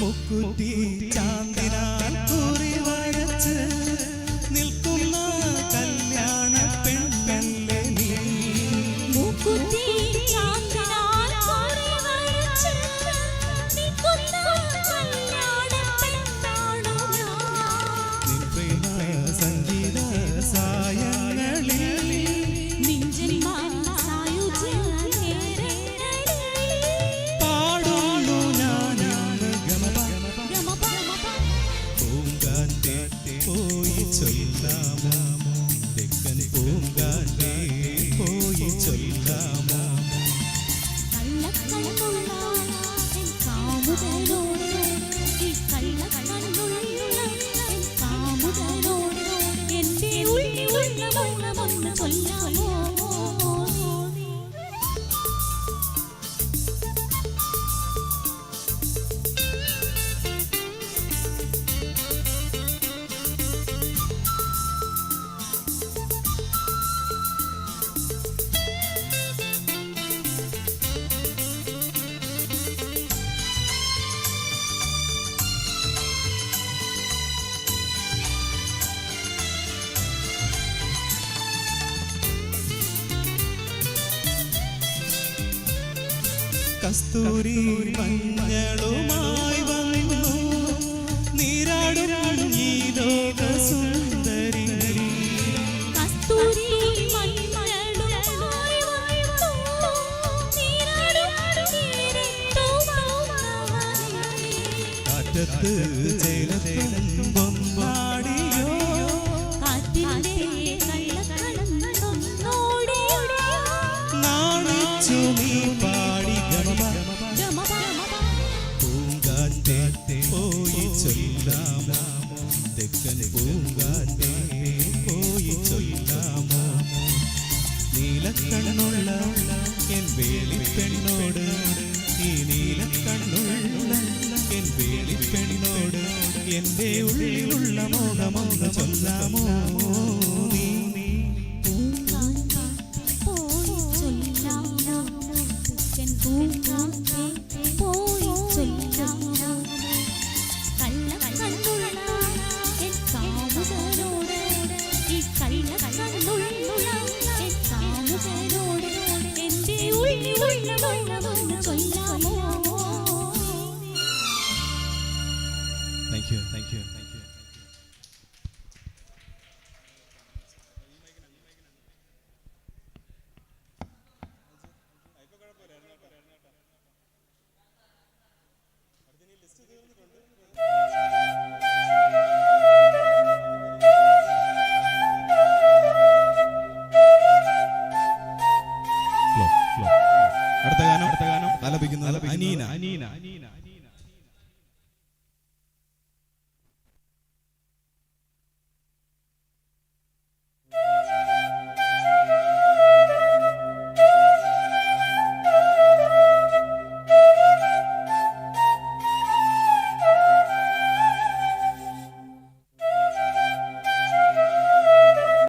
മുക്കുറ്റി ചാന്ദിനാൽ കുറി വരച്ച് നിൽക്കുന്ന കല്യാണ പെണ്ണല്ലേ നീ. മുക്കുറ്റി ചാന്ദിനാൽ കുറി വരച്ച് നിൽക്കുന്ന കല്യാണ പെണ്ണാണു ഞാൻ. നിൻ പ്രേമ സംഗീത സായങ്ങളിൽ പാടുന്നു ഞാനാണ് പൂങ്കാറ്റേ പോയി ചൊല്ലാമോ, തെക്കൻ പൂങ്കാറ്റേ പോയി ചൊല്ലാമോ. കസ്തൂരി മഞ്ഞളുമായി വന്നു നീരാടും ഈ ലോക സുന്ദരി. കാറ്റത്ത് ചേലത്തേലം പൊന്നാടിയോ, നാണിച്ചു നീ പാടി പൂങ്കാറ്റേ പോയി ചൊല്ലാമോ, തെക്കൻ പൂങ്കാറ്റേ പോയി ചൊല്ലാമോ. നീലക്കണ്ണുള്ള എൻ വേളിപ്പെണ്ണോട്, ഈ നീലക്കണ്ണുള്ള എൻ വേളിപ്പെണ്ണോട് എന്റെ ഉള്ളിലുള്ള മോഹമൊന്ന് ചൊല്ലാമോ നീ. Thank you, thank you, thank you. അടുത്ത ഗാനം ആലപിക്കുന്നത് അനീന.